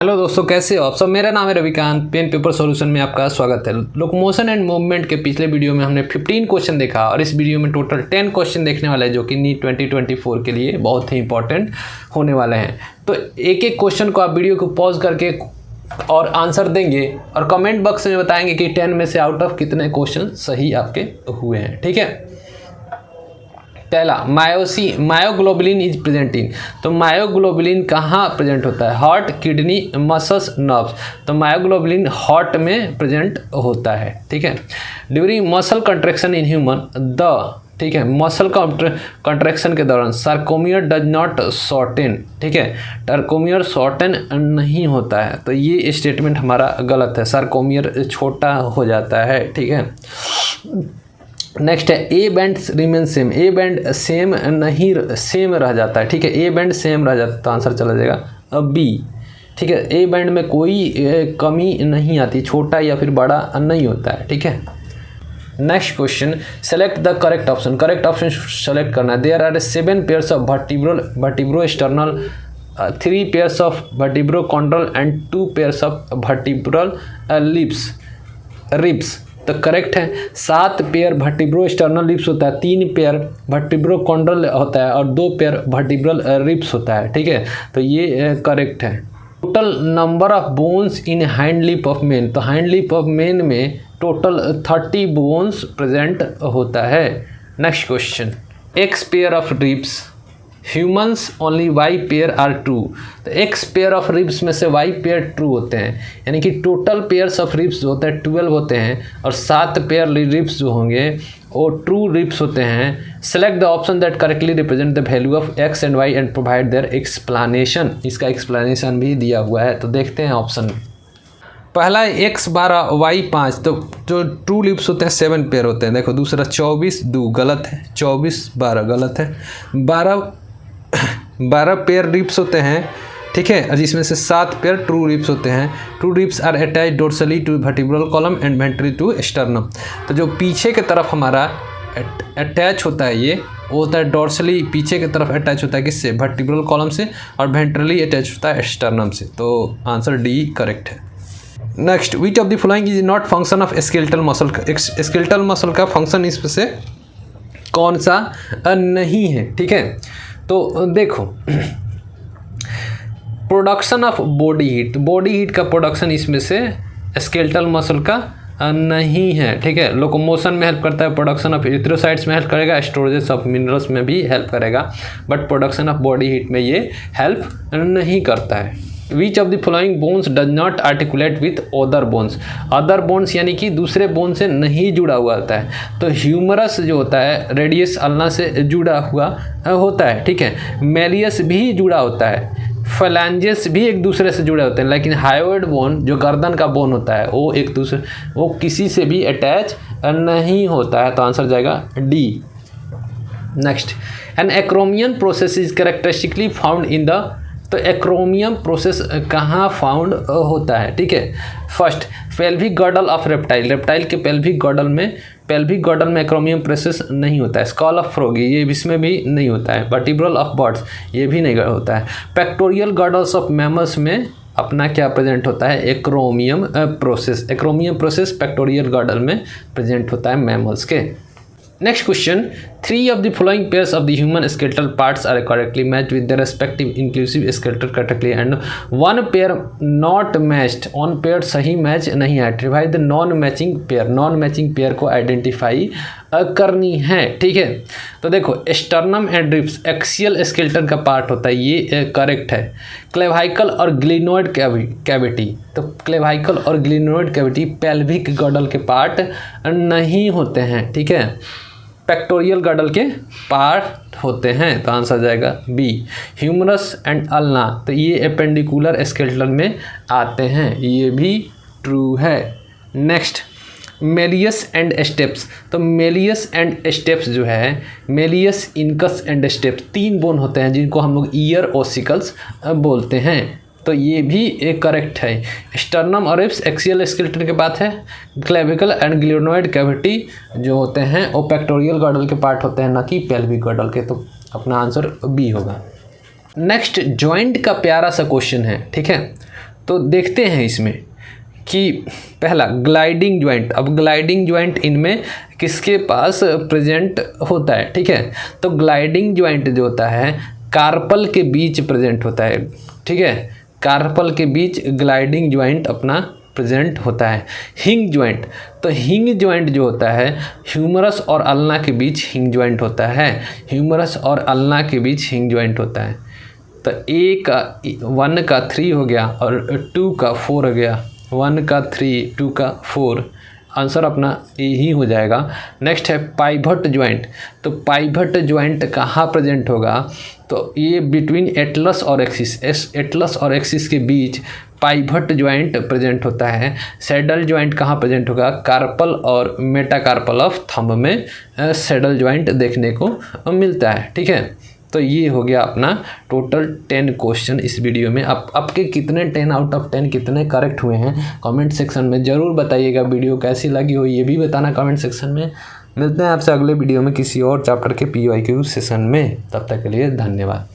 Hello दोस्तों, कैसे हो आप सब। मेरा नाम है रविकांत। पेन पेपर सॉल्यूशन में आपका स्वागत है। लोकोमोशन एंड मूवमेंट के पिछले वीडियो में हमने 15 क्वेश्चन देखा और इस वीडियो में टोटल 10 क्वेश्चन देखने वाले हैं जो कि नीट 2024 के लिए बहुत ही इंपॉर्टेंट होने वाले हैं। तो एक एक क्वेश्चन को आप वीडियो को पॉज करके और आंसर देंगे और कमेंट बॉक्स में बताएंगे कि 10 में से आउट ऑफ कितने क्वेश्चन सही आपके हुए हैं। ठीक है, पहला मायोग्लोबुलिन इज प्रेजेंट इन। तो मायोग्लोबुलिन कहाँ प्रेजेंट होता है? Heart, kidney, muscles, nerves. तो मायोग्लोबुलिन हार्ट में प्रेजेंट होता है। ठीक है, during muscle contraction in human ठीक है, मसल कंट्रैक्शन के दौरान सार्कोमियर डज नॉट शॉर्टेन। ठीक है, टार्कोमियर शॉर्टेन नहीं होता है। तो ये स्टेटमेंट हमारा गलत है, सार्कोमियर छोटा हो जाता है। ठीक है, नेक्स्ट है A band remain same. A band same नहीं, सेम रह जाता है। ठीक है, ए बैंड सेम रह जाता है तो आंसर चला जाएगा अब बी। ठीक है, ए बैंड में कोई कमी नहीं आती, छोटा या फिर बड़ा नहीं होता है। ठीक है, next question, select the correct option. Correct option select करना है। There are 7 pairs of vertebrosternal, 3 pairs of vertebrochondral and 2 pairs of vertebral ribs. तो करेक्ट है, 7 पेयर वर्टिब्रो स्टर्नल रिब्स होता है, 3 पेयर वर्टिब्रो कॉन्ड्रल होता है और 2 pair vertebral ribs होता है। ठीक है, तो ये करेक्ट है। Total number of bones in hind limb of man. तो हाइंड लिप ऑफ मेन में टोटल 30 बोन्स प्रेजेंट होता है। Next question, X pair of ribs, humans only Y pair are true. तो एक्स पेयर ऑफ रिब्स में से Y pair true होते हैं, यानी कि टोटल पेयर्स ऑफ रिब्स जो होते हैं 12 होते हैं और 7 पेयर रिब्स जो होंगे वो ट्रू रिब्स होते हैं। Select the option that correctly represent the value of X and Y and provide their explanation. इसका एक्सप्लेनेशन भी दिया हुआ है, तो देखते हैं ऑप्शन। पहला है x 12 y 5। तो जो ट्रू लिप्स होते हैं 7 पेयर होते हैं। देखो दूसरा 24 2 गलत है, 24 12 गलत है, 12 पेयर रिब्स होते हैं। ठीक है, और जिसमें से 7 पेयर ट्रू रिब्स होते हैं। True ribs are attach dorsally to vertebral column and ventrally to sternum. तो जो पीछे की तरफ हमारा अटैच होता है ये वो होता है डोर्सली, पीछे की तरफ अटैच होता है किससे? वर्टिब्रल कॉलम से, और वेंट्रली अटैच होता है स्टर्नम से। तो आंसर डी करेक्ट है। Next, which of the following is not function of skeletal muscle. Skeletal muscle का फंक्शन इसमें से कौन सा नहीं है? ठीक है, तो देखो production of body heat. Body heat का प्रोडक्शन इसमें से स्केलेटल मसल का नहीं है। ठीक है, लोकोमोशन में हेल्प करता है, प्रोडक्शन ऑफ एरिथ्रोसाइट्स में हेल्प करेगा, स्टोरेज ऑफ मिनरल्स में भी हेल्प करेगा, but production of body heat में ये हेल्प नहीं करता है। Which of the following bones does not articulate with other bones. Other bones यानी कि दूसरे बोन से नहीं जुड़ा हुआ होता है। तो ह्यूमरस जो होता है रेडियस अल्ना से जुड़ा हुआ होता है। ठीक है, मेलियस भी जुड़ा होता है, फैलेंजेस भी एक दूसरे से जुड़े होते हैं, लेकिन हायोइड बोन जो गर्दन का बोन होता है वो किसी से भी अटैच नहीं होता है। तो आंसर जाएगा D. Next, an acromion process is characteristically found in the. तो एक्रोमियम प्रोसेस कहाँ फाउंड होता है? ठीक है, first pelvic girdle of reptile. Reptile के पेल्विक गॉर्डल में एक्रोमियम प्रोसेस नहीं होता है। स्कॉल ऑफ फ्रॉग ये इसमें भी नहीं होता है। वर्टिब्रल ऑफ बर्ड्स ये भी नहीं होता है। पेक्टोरियल गॉर्डल्स ऑफ मैमल्स में अपना क्या प्रेजेंट होता है? Acromion process. Acromion process pectoral girdle में प्रेजेंट होता है मैमल्स के। Next question, 3 of the following pairs of the human skeletal parts are correctly matched with their respective inclusive skeletal category and one pair not matched। on pair सही match नहीं है। Divide the non matching pair। non matching pair को identify करनी है। ठीक है, तो देखो sternum and ribs axial skeleton का पार्ट होता है, ये करेक्ट है। क्लेवाइकल और ग्लिनोइड कैविटी। तो क्लेवाइकल और ग्लिनोइड कैविटी पेल्विक गॉर्डल के पार्ट नहीं होते हैं। ठीक है, पेक्टोरियल गॉर्डल के पार्ट होते हैं। तो आंसर जाएगा बी। ह्यूमरस एंड अल्ना तो ये एपेंडिकुलर स्केलेटन में आते हैं, ये भी ट्रू है। Next, Méliès and steps. तो मेलियस एंड स्टेप्स जो है, Méliès, incus and steps 3 bone होते हैं जिनको हम लोग ईयर ओसिकल्स बोलते हैं। तो ये भी एक करेक्ट है। स्टर्नम और रिब्स एक्सियल स्केलेटन के बात है। क्लेविकल एंड ग्लिनोइड कैविटी जो होते हैं वो पेक्टोरियल गॉर्डल के पार्ट होते हैं, ना कि पेल्विक गॉर्डल के। तो अपना आंसर बी होगा। नेक्स्ट, जॉइंट का प्यारा सा क्वेश्चन है। ठीक है, तो देखते हैं इसमें कि पहला ग्लाइडिंग ज्वाइंट। अब ग्लाइडिंग ज्वाइंट इनमें किसके पास प्रेजेंट होता है, ठीक है। तो ग्लाइडिंग ज्वाइंट जो होता है कार्पल के बीच प्रेजेंट होता है, ठीक है। कार्पल के बीच ग्लाइडिंग ज्वाइंट अपना प्रेजेंट होता है। हिंग ज्वाइंट, तो हिंग ज्वाइंट जो होता है ह्यूमरस और अल्ना के बीच हिंग ज्वाइंट होता है। ह्यूमरस और अल्ना के बीच हिंग ज्वाइंट होता है। तो ए का 1 का 3 हो गया और 2 का 4 हो गया। 1 का 3, 2 का 4, आंसर अपना ए ही हो जाएगा। नेक्स्ट है पाइवट ज्वाइंट। तो पाइवट ज्वाइंट कहाँ प्रेजेंट होगा, तो ये बिटवीन एटलस और एक्सिस, एटलस और एक्सिस के बीच पाइवट ज्वाइंट प्रेजेंट होता है। सैडल ज्वाइंट कहाँ प्रेजेंट होगा, कार्पल और मेटाकार्पल ऑफ थंब में सैडल ज्वाइंट देखने को मिलता है, ठीक है। तो ये हो गया अपना टोटल 10 क्वेश्चन इस वीडियो में। आपके कितने 10 आउट ऑफ 10 कितने करेक्ट हुए हैं कमेंट सेक्शन में ज़रूर बताइएगा। वीडियो कैसी लगी हो ये भी बताना कमेंट सेक्शन में। मिलते हैं आपसे अगले वीडियो में किसी और चैप्टर के PYQ सेशन में। तब तक के लिए धन्यवाद।